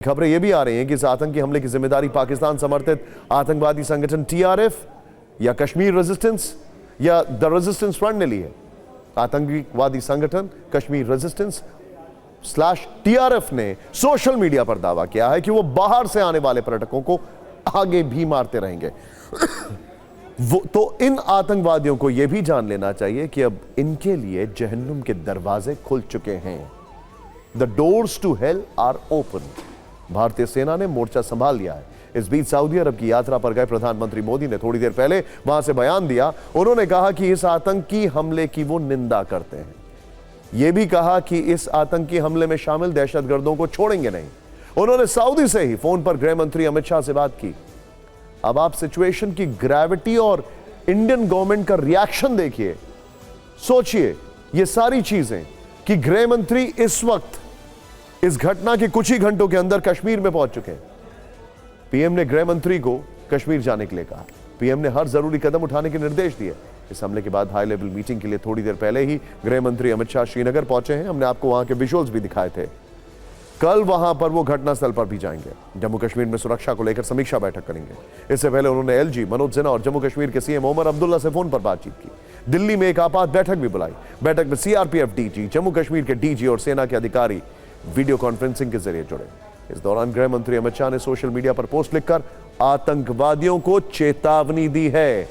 खबरें यह भी आ रही हैं कि इस आतंकी हमले की जिम्मेदारी पाकिस्तान समर्थित आतंकवादी संगठन टीआरएफ या कश्मीर रेजिस्टेंस या द रेजिस्टेंस फ्रंट ने ली है। आतंकवादी संगठन कश्मीर रेजिस्टेंस /टीआरएफ ने सोशल मीडिया पर दावा किया है कि वो बाहर से आने वाले पर्यटकों को आगे भी मारते रहेंगे। तो इन आतंकवादियों को यह भी जान लेना चाहिए कि अब इनके लिए जहन्नुम के दरवाजे खुल चुके हैं। The doors to hell are open. भारतीय सेना ने मोर्चा संभाल लिया है। इस बीच सऊदी अरब की यात्रा पर गए प्रधानमंत्री मोदी ने थोड़ी देर पहले वहां से बयान दिया। उन्होंने कहा कि इस आतंकी हमले की वो निंदा करते हैं। यह भी कहा कि इस आतंकी हमले में शामिल दहशतगर्दों को छोड़ेंगे नहीं। उन्होंने सऊदी से ही फोन पर गृह मंत्री अमित शाह से बात की। अब आप सिचुएशन की ग्रेविटी और इंडियन गवर्नमेंट का रिएक्शन देखिए। सोचिए ये सारी चीजें कि गृह मंत्री इस वक्त इस घटना के कुछ ही घंटों के अंदर कश्मीर में पहुंच चुके हैं। पीएम ने गृह मंत्री को कश्मीर जाने के लिए कहा। पीएम ने हर जरूरी कदम उठाने के निर्देश दिए। इस हमले के बाद हाई लेवल मीटिंग के लिए थोड़ी देर पहले ही गृह मंत्री अमित शाह श्रीनगर पहुंचे हैं। हमने आपको वहां के विजुअल्स भी दिखाए थे। कल वहां पर वो घटनास्थल पर भी जाएंगे। जम्मू कश्मीर में सुरक्षा को लेकर समीक्षा बैठक करेंगे। इससे पहले उन्होंने एलजी मनोज सिन्हा और जम्मू कश्मीर के सीएम ओमर अब्दुल्ला से फोन पर बातचीत की। दिल्ली में एक आपात बैठक भी बुलाई। बैठक में सीआरपीएफ डीजी, जम्मू कश्मीर के डीजी और सेना के अधिकारी वीडियो कॉन्फ्रेंसिंग के जरिए जुड़े। इस दौरान गृह मंत्री अमित शाह ने सोशल मीडिया पर पोस्ट लिखकर आतंकवादियों को चेतावनी दी है।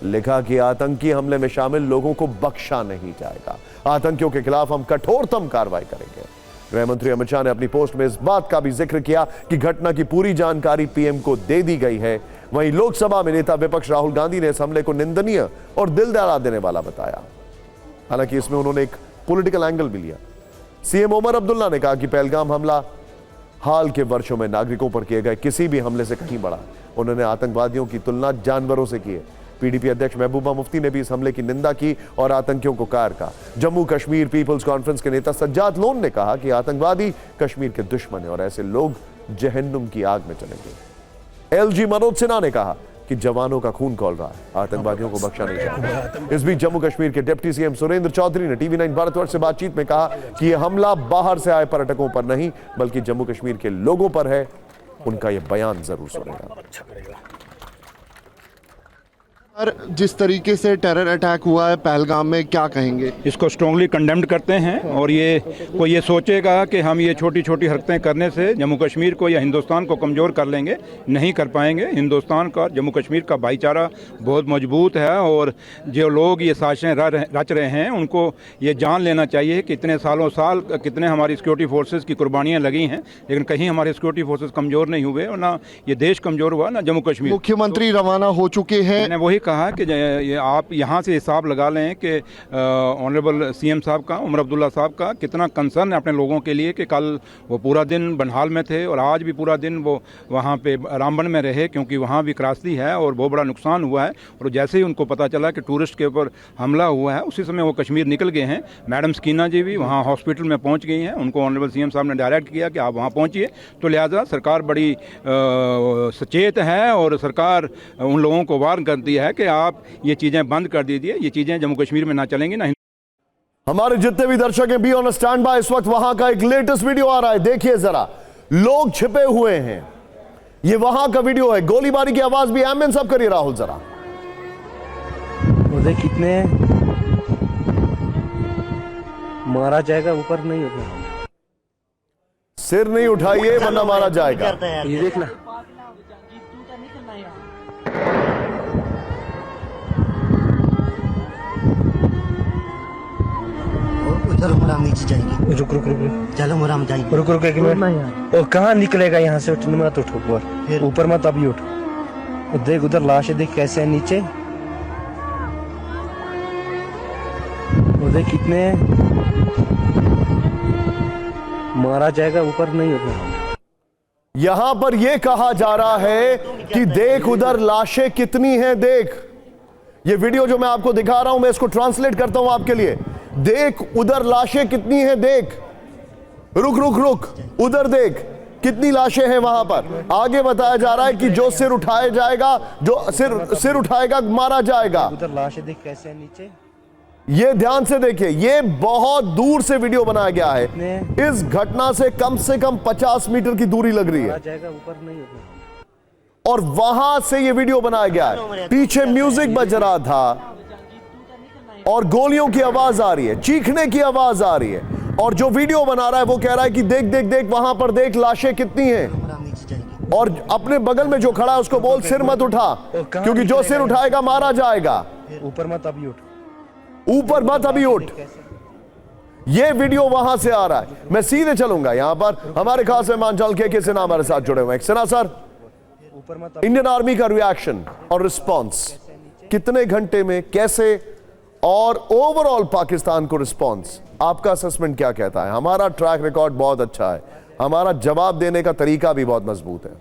लिखा कि आतंकी हमले में शामिल लोगों को बख्शा नहीं जाएगा। आतंकियों के खिलाफ हम कठोरतम कार्रवाई करेंगे। गृह मंत्री अमित शाह ने अपनी पोस्ट में इस बात का भी जिक्र किया कि घटना की पूरी जानकारी पीएम को दे दी गई है। वहीं लोकसभा में नेता विपक्ष राहुल गांधी ने इस हमले को निंदनीय और दिल दहला देने वाला बताया। हालांकि इसमें उन्होंने एक पॉलिटिकल एंगल भी लिया। सीएम ओमर अब्दुल्ला ने कहा कि पहलगाम हमला हाल के वर्षों में नागरिकों पर किए गए किसी भी हमले से कहीं बड़ा। उन्होंने आतंकवादियों की तुलना जानवरों से की है। पीडीपी अध्यक्ष महबूबा मुफ्ती ने भी इस हमले की निंदा की और आतंकियों को कायर कहा। जम्मू कश्मीर पीपल्स कॉन्फ्रेंस के नेता सज्जाद लोन ने कहा कि आतंकवादी कश्मीर के दुश्मन है और ऐसे लोग जहन्नुम की आग में चलेंगे। एलजी मनोज सिन्हा ने कहा कि जवानों का खून खौल रहा है, आतंकवादियों को बख्शा नहीं जाएगा। इस बीच जम्मू कश्मीर के डिप्टी सीएम सुरेंद्र चौधरी ने टीवी 9 भारतवर्ष से बातचीत में कहा कि यह हमला बाहर से आए पर्यटकों पर नहीं बल्कि जम्मू कश्मीर के लोगों पर है। उनका यह बयान जरूर सुनेगा। जिस तरीके से टेरर अटैक हुआ है पहलगाम में, क्या कहेंगे? इसको स्ट्रांगली कंडेम्ड करते हैं और कोई ये सोचेगा कि हम ये छोटी छोटी हरकतें करने से जम्मू कश्मीर को या हिंदुस्तान को कमज़ोर कर लेंगे, नहीं कर पाएंगे। हिंदुस्तान का जम्मू कश्मीर का भाईचारा बहुत मजबूत है और जो लोग ये साजिशें रच रहे हैं उनको ये जान लेना चाहिए कि इतने साल कितने हमारी सिक्योरिटी फोर्सेज की कुर्बानियाँ लगी हैं, लेकिन कहीं हमारे सिक्योरिटी फोर्सेज कमज़ोर नहीं हुए और ना ये देश कमज़ोर हुआ ना जम्मू कश्मीर। मुख्यमंत्री रवाना हो चुके हैं। मैंने वही कहा कि ये आप यहाँ से हिसाब लगा लें कि ऑनरेबल सीएम साहब का, उमर अब्दुल्ला साहब का कितना कंसर्न है अपने लोगों के लिए कि कल वो पूरा दिन बनहाल में थे और आज भी पूरा दिन वो वहाँ पे रामबन में रहे क्योंकि वहाँ भी त्रासदी है और बहुत बड़ा नुकसान हुआ है। और जैसे ही उनको पता चला कि टूरिस्ट के ऊपर हमला हुआ है उसी समय वो कश्मीर निकल गए हैं। मैडम स्कीना जी भी वहाँ हॉस्पिटल में पहुँच गई हैं। उनको ऑनरेबल सीएम साहब ने डायरेक्ट किया कि आप वहाँ पहुँचिए। तो लिहाजा सरकार बड़ी सचेत है और सरकार उन लोगों को वार्न करती है कि आप ये चीजें बंद कर दीजिए। ये चीजें जम्मू कश्मीर में ना चलेंगी ना। हमारे जितने भी दर्शक हैं बी ऑन स्टैंड बाय। इस वक्त वहां का एक लेटेस्ट वीडियो आ रहा है, देखिए जरा। लोग छिपे हुए हैं, ये वहां का वीडियो है। गोलीबारी की आवाज भी एम्बियंस सब करिए राहुल जरा। मुझे कितने मारा जाएगा, ऊपर नहीं होगा, सिर नहीं उठाइए वरना मारा जाएगा। ये देखना चलो मुराम नीचे जाएंगे। रुक रुक रुक चलो मुराम जाएंगे। रुक रुक एक मिनट। और कहाँ निकलेगा यहाँ से? उठ मत, उठो ऊपर मत, अभी उठ। देख उधर लाशें देख कैसे है नीचे। उधर कितने मारा जाएगा, ऊपर नहीं होगा। यहां पर यह कहा जा रहा है कि देख उधर लाशें कितनी हैं। देख ये वीडियो जो मैं आपको दिखा रहा हूं, मैं इसको ट्रांसलेट करता हूं आपके लिए। देख उधर लाशें कितनी हैं, देख। रुक रुक रुक, उधर देख कितनी लाशें हैं वहां पर। आगे बताया जा रहा है कि जो सिर उठाया जाएगा, जो सिर उठाएगा मारा जाएगा। उधर लाशें देख कैसे है नीचे। ये ध्यान से देखिए, ये बहुत दूर से वीडियो बनाया गया है। इस घटना से कम 50 मीटर की दूरी लग रही है जाएगा ऊपर नहीं होगा। और वहां से ये वीडियो बनाया गया है। पीछे म्यूजिक बज रहा था और गोलियों की आवाज आ रही है, चीखने की आवाज आ रही है। और जो वीडियो बना रहा है वो कह रहा है कि देख देख देख, वहां पर देख लाशें कितनी हैं। नीचे जाएंगे। और अपने बगल में जो खड़ा है उसको बोल सिर मत उठा, क्योंकि जो सिर उठाएगा मारा जाएगा। ऊपर मत अभी उठ, ऊपर मत अभी उठ। ये वीडियो वहां से आ रहा है। मैं सीधे चलूंगा, यहां पर हमारे खास मेहमान जल के सिन्हा हमारे साथ जुड़े हुए हैं। सिन्हा सर, ऊपर मत इंडियन आर्मी का रिएक्शन और रिस्पांस कितने घंटे में, कैसे, और ओवरऑल पाकिस्तान को रिस्पांस, आपका असेसमेंट क्या कहता है? हमारा ट्रैक रिकॉर्ड बहुत अच्छा है, हमारा जवाब देने का तरीका भी बहुत मजबूत है।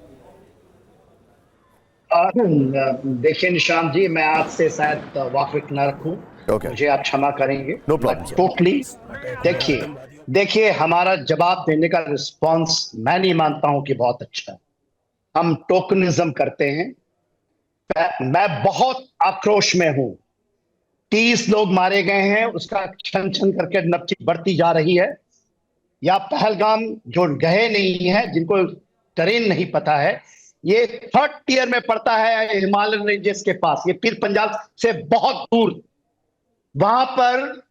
देखिए निशान जी, मैं आपसे शायद वाकिफ न रखूं, मुझे आप क्षमा करेंगे। No problem. टोटली देखिए हमारा जवाब देने का रिस्पांस मैं नहीं मानता हूं कि बहुत अच्छा है। हम टोकनिज्म करते हैं। मैं बहुत आक्रोश में हूं। 30 लोग मारे गए हैं, उसका छन छन करके नब्ज बढ़ती जा रही है। या पहलगाम जो गए नहीं है, जिनको टरेन नहीं पता है, ये 3rd टियर में पड़ता है हिमालयन रेंजेस के पास, ये पीर पंजाल से बहुत दूर। वहां पर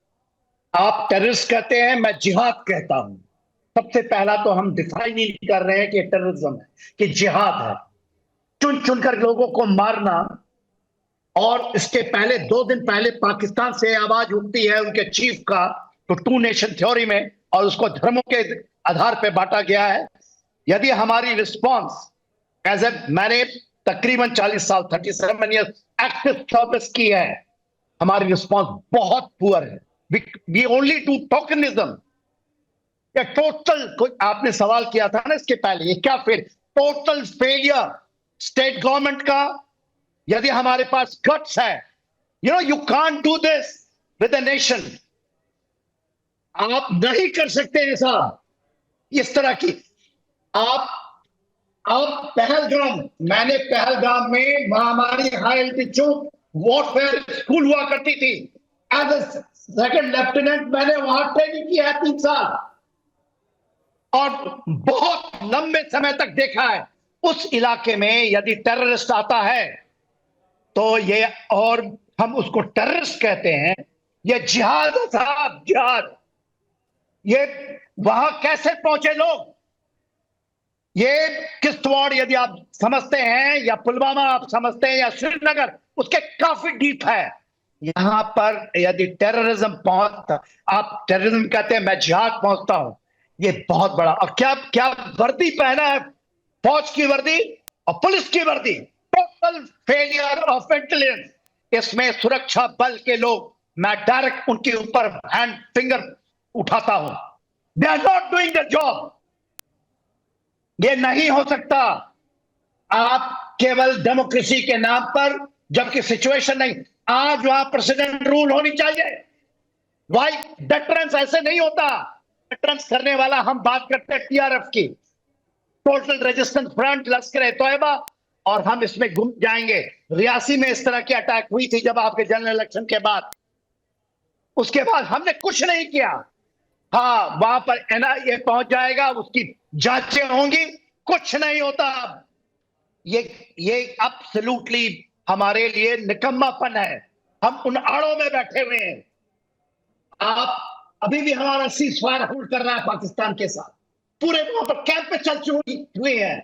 आप टेररिस्ट कहते हैं, मैं जिहाद कहता हूं। सबसे पहला तो हम डिफाइन ही नहीं कर रहे हैं कि टेररिज्म है, कि जिहाद है। चुन चुनकर लोगों को मारना। और इसके पहले 2 दिन पहले पाकिस्तान से आवाज उठती है उनके चीफ का, तो 2 नेशन थ्योरी में, और उसको धर्मों के आधार पर बांटा गया है। यदि हमारी रिस्पांस एज ए, मैंने तकरीबन 40 साल 37 ईयर्स एक्टिव सर्विस की है, हमारी रिस्पांस बहुत पुअर है। We only do tokenism. Total, आपने सवाल किया था ना इसके पहले, ये क्या फिर टोटल फेलियर स्टेट गवर्नमेंट का। यदि हमारे पास गट्स है, you can't do this with a nation. आप नहीं कर सकते ऐसा, इस तरह की। आप पहलगाम, मैंने पहलगाम में हमारी हाई एल्टीट्यूड वॉरफेयर स्कूल हुआ करती थी। एज ए 2nd लेफ्टिनेंट मैंने वहां ट्रेनिंग की है 3 साल, और बहुत लंबे समय तक देखा है। उस इलाके में यदि टेररिस्ट आता है तो ये, और हम उसको टेररिस्ट कहते हैं, ये जिहाद है साहब, जिहाद। ये वहां कैसे पहुंचे लोग? ये किश्तवाड़ यदि आप समझते हैं, या पुलवामा आप समझते हैं, या श्रीनगर, उसके काफी डीप है। यहां पर यदि टेररिज्म पहुंचता, आप टेररिज्म कहते हैं, मैं जिहाद पहुंचता हूं, ये बहुत बड़ा। और क्या वर्दी पहना है, फौज की वर्दी और पुलिस की वर्दी। Total failure of intelligence. इसमें सुरक्षा बल के लोग, मैं डायरेक्ट उनके ऊपर हैंड फिंगर उठाता हूं। They are not doing the job. ये नहीं हो सकता। आप केवल डेमोक्रेसी के नाम पर, जबकि सिचुएशन नहीं। आज वहां प्रेसिडेंट रूल होनी चाहिए। वाई डेटरेंस ऐसे नहीं होता। डेटरेंस करने वाला, हम बात करते हैं टीआरएफ की, टोटल रेजिस्टेंस फ्रंट, लश्कर तोयबा, और हम इसमें घुम जाएंगे। रियासी में इस तरह की अटैक हुई थी जब आपके जनरल इलेक्शन के बाद। उसके बाद हमने कुछ नहीं किया। हाँ, वहां पर एनआईए पहुंच जाएगा, उसकी जांचें होंगी, कुछ नहीं होता। ये एब्सोल्युटली हमारे लिए निकम्मापन है। हम उन आड़ों में बैठे हुए हैं। आप अभी भी हमारा सीज़फायर होल्ड कर रहा है पाकिस्तान के साथ। पूरे वहां पर कैंप पे चल चुकी हुई है।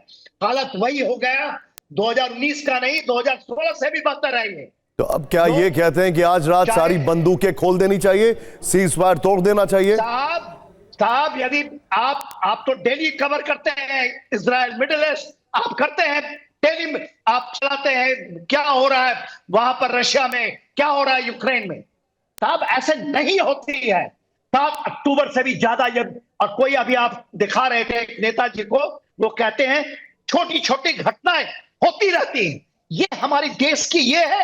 हालत वही हो गया 2019 का नहीं, 2016 से भी बदतर है ये। तो अब क्या ये कहते हैं कि आज रात सारी बंदूकें खोल देनी चाहिए, सीज़फायर तोड़ देना चाहिए? साहब यदि आप तो डेली कवर करते हैं इजराइल, मिडिल ईस्ट, आप करते हैं डेली में, आप चलाते हैं क्या हो रहा है वहां पर रशिया में, क्या हो रहा है यूक्रेन में। साहब ऐसे नहीं होती है। 7 अक्टूबर से भी ज्यादा जब, और कोई अभी आप दिखा रहे थे एक नेताजी को, वो कहते हैं छोटी छोटी घटनाएं होती रहती हैं। ये हमारी देश की ये है,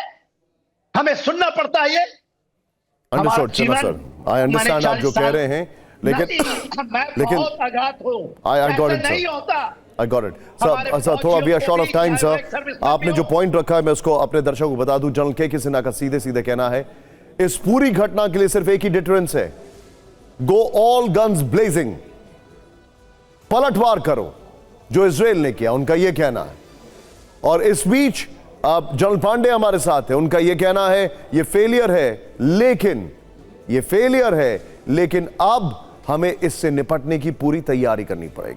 हमें सुनना पड़ता है ये। अंडरस्टूड सर, आई अंडरस्टैंड आप जो कह रहे हैं, लेकिन मैं बहुत आघात हूं। I got it, नहीं sir. होता। I got it. सर थोड़ा we are short of time sir. आपने जो पॉइंट रखा है मैं उसको अपने दर्शकों को बता दूं। जनरल के सिन्हा का सीधे सीधे कहना है इस पूरी घटना के लिए सिर्फ एक ही डिटरेंस है, गो ऑल गन्स ब्लेजिंग, पलटवार करो, जो इजराइल ने किया, उनका यह कहना है। और इस बीच अब जनरल पांडे हमारे साथ है, उनका यह कहना है यह फेलियर है, लेकिन अब हमें इससे निपटने की पूरी तैयारी करनी पड़ेगी।